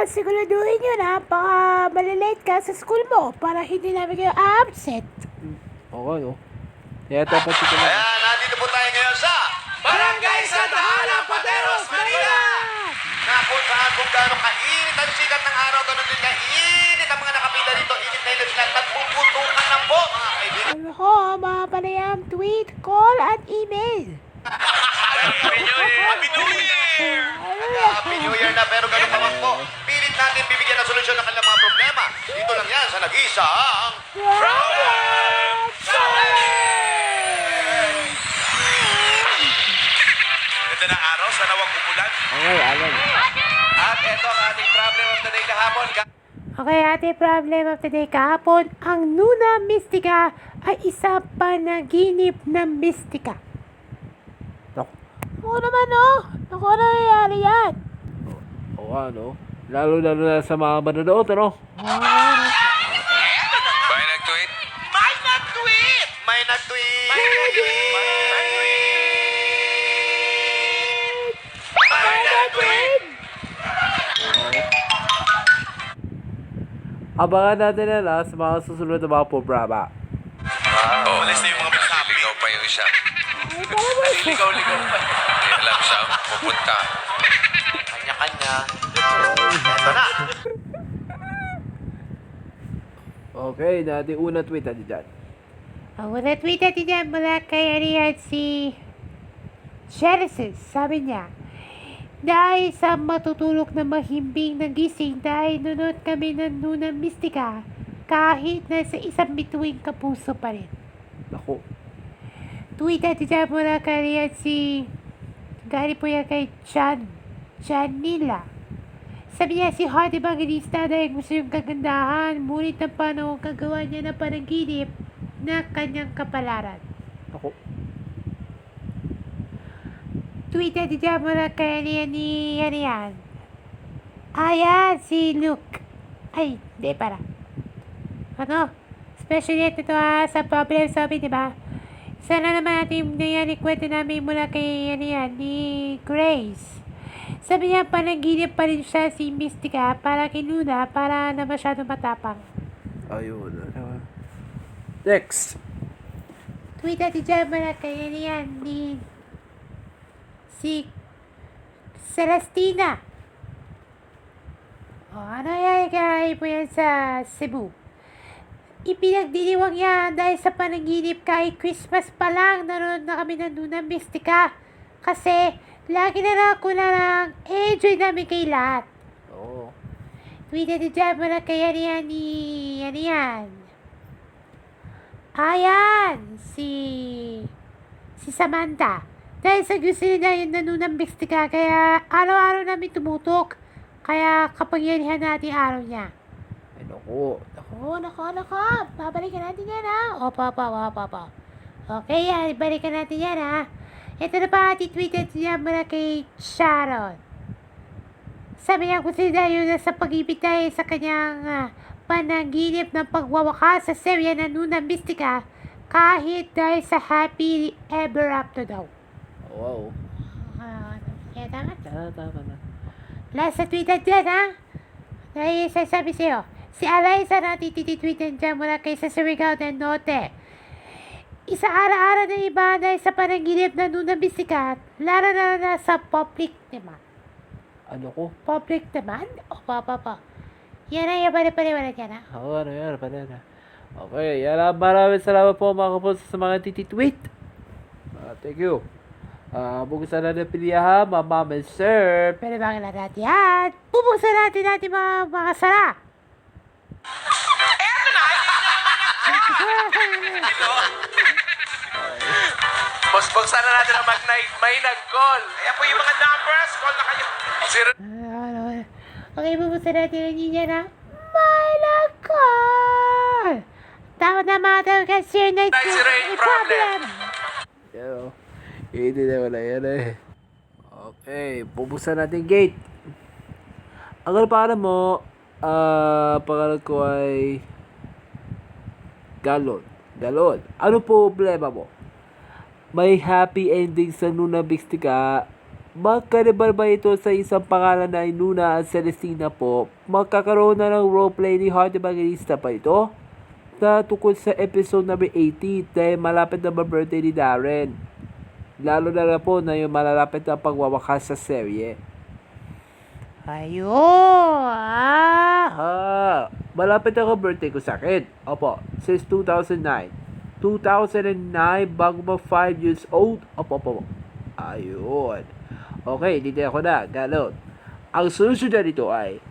siguraduhin nyo na baka malilate ka sa school mo para hindi namin kayo absent. Oo, no? Kaya dapat ito na. Ayan, nandito po tayo ngayon sa Barangay Santa Ana, Pateros, Manila! Na kung saan kung gaano kainit ang sikat ng araw, gano'n din kainit ang mga nakapila dito. Init na init sila, nagpuputukan ng po, mga kaibigan. Ano ko, mga panayam, tweet, call, at email. Happy New Year! Happy New Year na, pero ganun pa man po. Pilit natin bibigyan ng solusyon ng kanilang mga problema. Dito lang yan sa nag-iisang Problem Challenge! Ito na araw, sana wag umulan. Okay, alam. At ito ang ating problem of the day kahapon. Okay, ating problem of the day kahapon, ang Nuna Mystica ay isa panaginip na mystica. Naku. Oo naman, no? Naku, ano nangyayari yan? Oo, ano? Lalo-lalo na sa mga manonood, ano? May nag-tweet? May nag-tweet! May nag-tweet! May nag-tweet! May nag-tweet! Abangan natin na sa mga susunod na mga programa. Oh, alis na yung mga masabi. Ligaw pa yung isa. Ligaw-ligaw pa. Hindi alam siya pupunta. Kanya-kanya. Ito na. Okay, natin unang tweet natin dyan. Ang una tweet natin dyan mula kay Ariad si Genesis. Sabi niya, dahil sa matutulog na mahimbing ng gising dahil nunod kami ng Nuna Mystica kahit nasa isang bituing kapuso pa rin. Naku. Tweet natin dyan mula kay Ariad si galing po yan kay Janila. Sabi niya si Heart Evangelista dahil gusto yung kagandahan, ngunit ng panahon kagawa niya ng panaginip na kanyang kapalaran. Naku. Tweet natin dyan mula kay ano yan? Ayan, si Luke. Ay, hindi para. Ano? Special yet ito sa problem solving, diba? Sana naman natin nangyari kwento namin mula kay ano yan, ni Grace. Sabi niya, panaginip pa rin siya si Mystica para kay Luna para na masyadong matapang. Ayun. Next. Tweet natin dyan mula kay ano yan, ni si Celestina. O, ano yan kaya po yan sa Cebu? Ipinagdiriwang yan dahil sa panaginip kahit Christmas pa lang nanonood na kami ng Nuna Mystica. Kasi lagi na lang ako na lang enjoy namin kay lahat. Oo. Tweet natin dyan mula kay ano yan. Ayan, si Samantha. Dahil sa gusto nila yung Nuna Mystica, kaya araw-araw namin tumutok. Kaya kapangyarihan natin araw niya. Ay, naku. Nako. Babalikan natin yan, ha? Opo. Okay, yan. Balikan natin yan, ha? Ito na pa, titweeted niya mula kay Sharon. Sabi niya, gusto nila yun sa pag-ibig tayo sa kanyang panaginip ng pagwawakas sa serya na Nuna Mystica kahit dahil sa happy ever after daw. Wow. Kaya tama. Tama na. Last na tweeted dyan, ha? Dahil sasabi sa'yo, si Eliza na tititweetan dyan mula kay sa Surigao del Norte. Isa ara-ara na iba dahil sa panaginip na Nuna Mystica, lalo na sa public demand. Ano ko? Public demand? O, pa. Yan na, yan pala dyan, ha? Oo, ano yan? Pala na. Okay, yan. Maraming salamat po mga kapos sa mga tititweet. Thank you. Buksan na ng pilihan, ma'am and sir. Pero bakit natin yan? Pupuksan natin mga sara. Buksan na natin ang may nag-call. Kaya po yung mga numbers, call na kayo. Zero. Okay, pupuksan natin ang niya na may nag-call. Tawag na mga tawag ka, sir, na problem. Yo. Hindi na wala yan eh. Okay, bubuksan natin gate. Ang pangalan mo, pangalan ko ay Galon. Ano problema mo? May happy ending sa Nuna Mystica magkaribal ba ito sa isang pangalan na Nuna at Celestina po? Magkakaroon na ng roleplay ni Heart Evangelista pa ito? Na tungkol sa episode number 80 dahil malapit na birthday ni Darren. Lalo na po na yung malalapit na pagwawakas sa serye. Ayun! Malapit ako birthday ko sa akin. Opo, since 2009. 2009, bago mag 5 years old. Opo. Ayun. Okay, dito ako na. Ganon. Ang solution na dito ay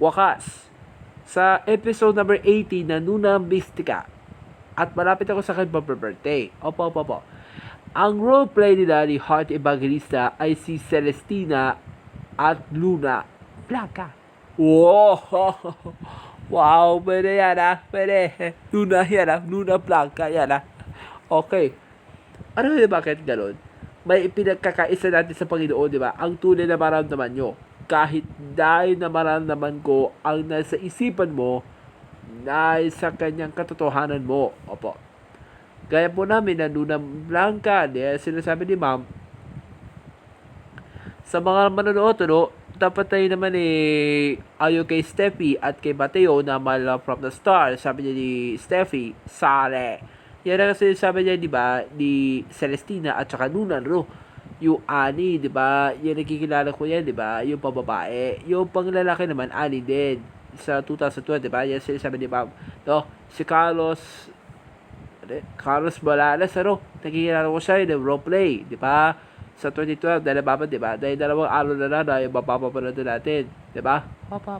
wakas. Sa episode number 80 na Nuna Mystica. At malapit ako sa akin birthday. Opo. Ang roleplay nila ni Heart Evangelista ay si Celestina at Luna Blanca. Wow, pwede yan pwede. Luna yan Luna Blanca yan Okay. Ano yun, bakit gano'n? May pinagkakaisa natin sa Panginoon, di ba? Ang tunay na maramdaman nyo. Kahit dahil na maramdaman ko ang nasa isipan mo, nasa kanyang katotohanan mo. Opo. Gaya po namin na Luna Blanca, sinasabi ni Ma'am, sa mga manonood, dapat tayo naman ayo kay Steffi at kay Mateo na mahal from the start. Sabi niya ni Steffi, sare. Yan ang sabi niya, di ba, ni Celestina at saka Nuna, yung Ani, di ba? Yan nakikilala ko yan, di ba? Yung pababae. Yung panglalaki naman, Ani din. Sa 2012, di ba? Yan sabi ni Ma'am. Si Carlos Balalas, nakikilala ko siya yung roleplay, di ba? Sa 2012, dahil ba, di ba? Dahil dalawang araw na yung mapapapanood natin, di ba? Opo.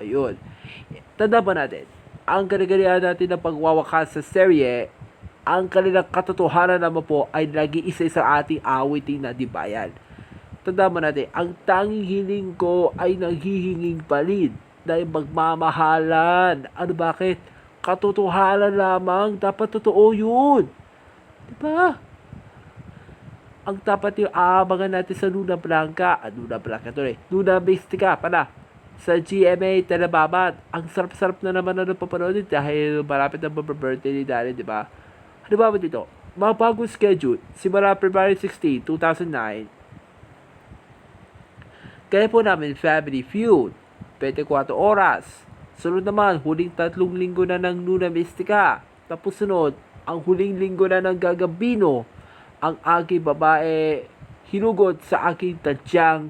Ayun. Tanda ba natin, ang kanigarihan natin ng pagwawakas sa serye, ang kanilang katotohanan naman po ay nag-iisa sa ating awiting na dibayan. Tanda mo natin, ang tanging hiling ko ay naghihinging palid dahil magmamahalan. Ano bakit? Katotohanan lamang, dapat totoo yun. Diba? Ang dapat yung aabangan natin sa Luna Blanca. Luna Mystica pala. Sa GMA Telebabat. Ang sarap-sarap na naman na napapanood dahil malapit na birthday ni Darren, diba? Ano ba dito? Mga bagong schedule. Simula February 16, 2009. Kaya po namin Family Feud. 24 oras. Sunod naman, huling 3 linggo na ng Luna Mystica. Tapos sunod, ang huling linggo na ng Gagambino. Ang aking babae hinugot sa aking tadyang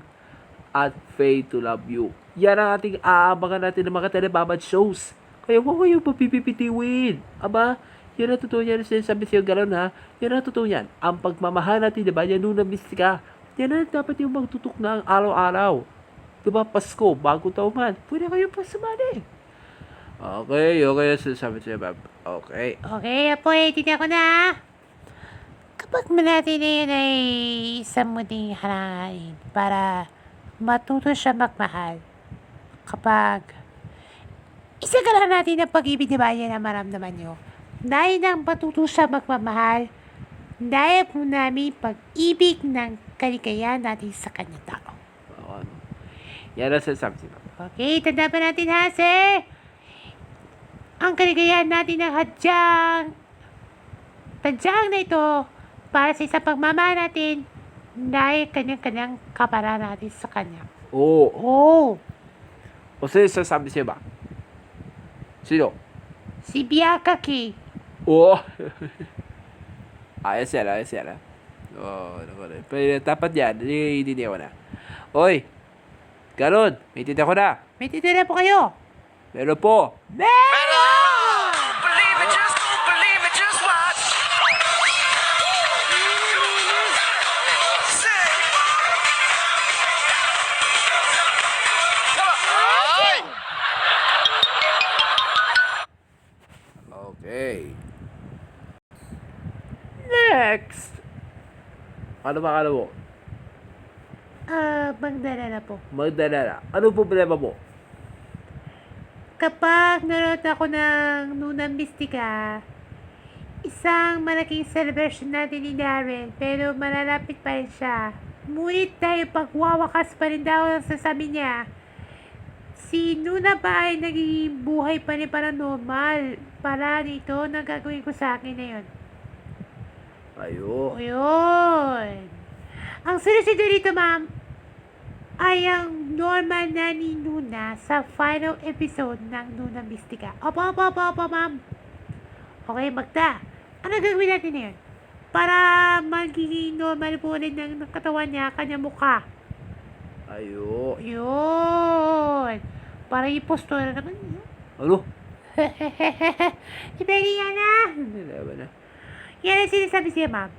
at Faith to Love You. Yan ang ating aabangan natin ng mga telebabat shows. Kaya huwag kayong papipipitiwin. Aba, yan ang totoo yan. Sinasabi siya gano'n Yan ang totoo yan. Ang pagmamahal natin, diba? Yan Luna Mystica. Yan ang dapat yung magtutok na ang araw-araw. Diba, Pasko, bago taon man. Pwede kayong pasumali. Okay. Sinasabi siya, Bob. Okay. Okay, po, tingnan ko na. Kapag natin na yun ay isang muling hangarin para matuto siya magmahal. Kapag isagalan natin ang pag-ibig, diba, yan ang maramdaman nyo. Dahil nang matuto siya magmamahal, dahil po namin pag-ibig ng kaligayahan natin sa kanyang tao. Yan ang sinasabi siya. Okay, tanda pa natin ang kaligayahan natin ng tadyang na ito para sa isang pagmamahal natin dahil kanyang kapara natin sa kanya. Oo. O sinasabi siya ba? Sino? Si Bianca K. Oo. Ayos yan. Pero dapat yan, hindi ko na. Oy, Ganon, may tita ko na. May titira po kayo. Meron po. Believe it, just don't believe it, just watch. Say. Come on. Okay. Next. Ano ba kala mo? Magdala po. Magdala. Ano problema mo? Kapag nanood ako ng Nuna Mystica, isang malaking celebration natin ni Darren, pero malalapit pa rin siya. Ngunit dahil pagwawakas pa rin daw ang sasabi niya, si Nuna ba ay naging buhay pa rin para normal? Para dito na gagawin ko sa akin na yun. Ayun. Ayun. Ang sunod dito, ma'am, ay ang normal na ni Nuna sa final episode ng Nuna Mystica. Opo, ma'am. Okay, Magda. Ano gagawin natin ngayon? Para magiging normal po rin ng katawan niya, kanyang mukha. Ayo. Yun. Para i-postura naman. Ano? Ibigay yan na. Hindi naman na. Yan ang sinasabi siya, ma'am.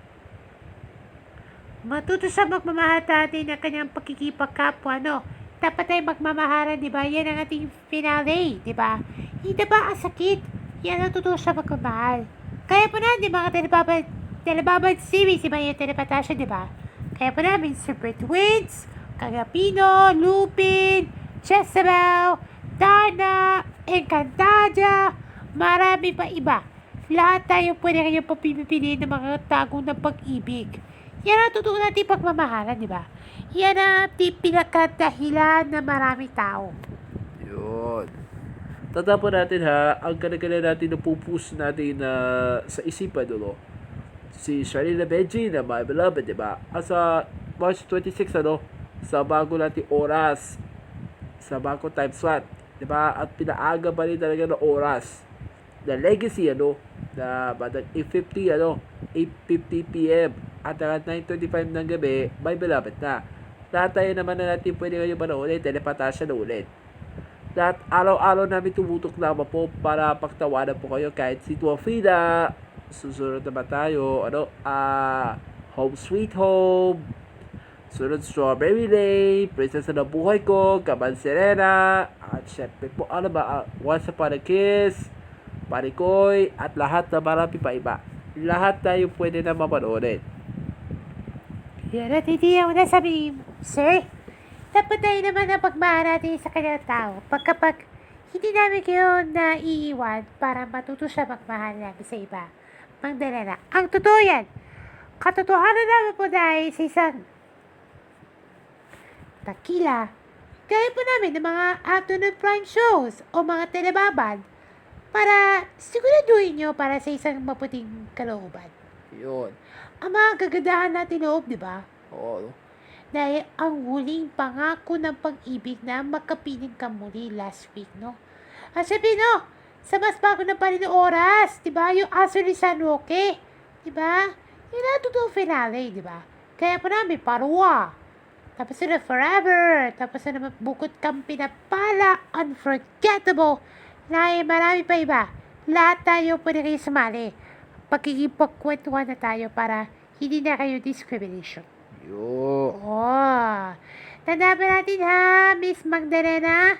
Matuto siya magmamahal natin ng kanyang pagkikipagkapwa, no? Dapat tayo magmamahalan, di ba? Yan ang ating finale, di ba? Hindi ba ang sakit? Yan ang tuto siya magmamahal. Kaya po na, di ba, telebabad series, di ba yung telepatasya, di ba? Kaya po namin, Super Twins, Kagapino, Lupin, Jezebel, Darna, Encantadia, marami pa iba. Lahat tayo pwede kayong papipiliin ng mga tagong ng pag-ibig. Yan ang totoo natin pagmamahalan, di ba? Yan ang pinakadahilan ng maraming tao. Yun. Tatapon natin ha, ang kanagalan natin na pupuso natin na sa isipan, no? Si Sharina Benji na my beloved, di ba? Sa March 26, sa bago natin oras, sa bago time slot, di ba? At pinaaga pa rin talaga ng oras. The Legacy, na batang 8:50, 8:50 p.m. at at 9:25 ng gabi, my beloved na. Lahat tayo naman na natin pwede kayo panoorin, telepatasya na ulit. Lahat araw-araw namin tumutok naman po para pagtawanan po kayo kahit si Tuafida. Susunod naman tayo, Home Sweet Home. Sunod Strawberry Lane, Princess na Buhay Ko, Kaban Serena, at syempre po, Once Upon a Kiss, Parikoy, at lahat na marami pa iba. Lahat tayo pwede na mapanoorin. Yan at hindi ako nasabi, sir. Dapat tayo naman na pagmahal natin sa kanyang tao. Pagkapag hindi namin kayo naiiwan para matuto siya magmahal namin sa iba. Magdala na. Ang totoo yan. Katotohanan namin po dahil sa isang takila. Gaya po namin ng mga afternoon prime shows o mga telebabad para siguraduhin nyo para sa isang maputing kalooban. Yun. Ang mga gagandahan natin loob, di ba? Oo. Dahil ang huling pangako ng pag-ibig na makapiling ka muli last week, no? At sabi, no, sa mas bago na pa rin ng oras, di ba? Yung Aso ni San Roque, di ba? Yung natutong finale, di ba? Kaya po namin, Parwa. Tapos na Forever. Tapos na Bukod Kang Pinapala, Unforgettable. Marami pa iba. Lahat tayo pwede kayo sumali. Pagkikipagkwentuhan na tayo para hindi na kayo discrimination. Yun. Oh. Tanda ba natin ha, Miss Magdalena?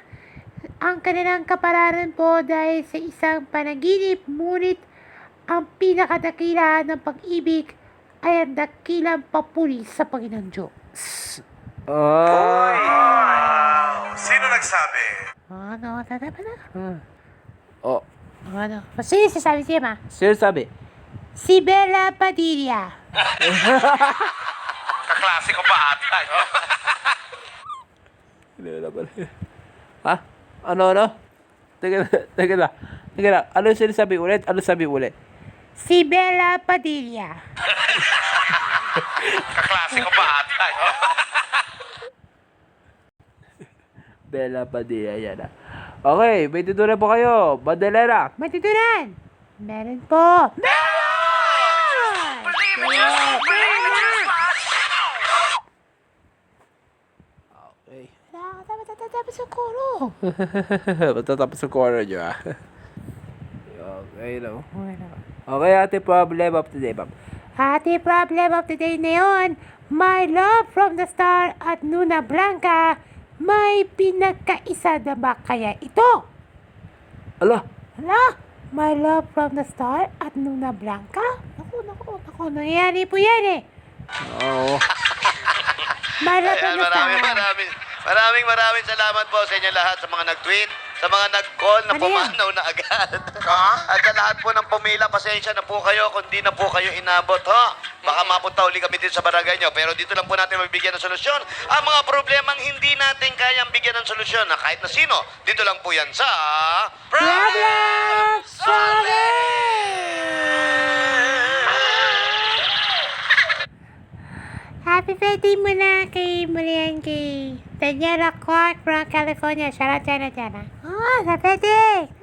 Ang kanilang kapalaran po dahil sa isang panaginip, ngunit ang pinakadakila ng pag-ibig ay ang dakilang papuri sa Panginoon Diyos. Sino nagsabi? Ano? Tanda ba na? Oh. Ano? Sino sasabi siya, ma? Sino sabi? Si Bella Padilla. Kaklase ko pa ata. Hindi na pala. Ha? Ano? Teka na. Ano sinasabi ulit? Si Bella Padilla. Kaklase ko pa ata. Bella Padilla, yan na. Okay, may tutunan po kayo. Madalena. Matutunan! Meron po. Okay. Tapos ang koro. Matatapos ang corner nyo, Okay, no? Okay, ate, problem of the day, ma'am. Ate, problem of the day na yun. My love from the star at Nuna Blanca. May pinagkaisa na ba kaya ito? Ala, My love from the star at Nuna Blanca? Naku, nangyayari po yan eh. oo. My love from the star. Maraming salamat po sa inyo lahat sa mga nag-tweet, sa mga nag-call na Ano yan? pumanaw na agad. At sa lahat po ng pumila, pasensya na po kayo kung di na po kayo inabot, ho. Baka mapunta uli kami dito sa barangay nyo. Pero dito lang po natin mabibigyan ng solusyon. Ang mga problemang hindi natin kayang bigyan ng solusyon na kahit na sino, dito lang po yan sa... Problem solving! Happy birthday muna kay Marian, kay Daniela Clark from California. Shoutout dyan na dyan, ha? Oh, happy birthday!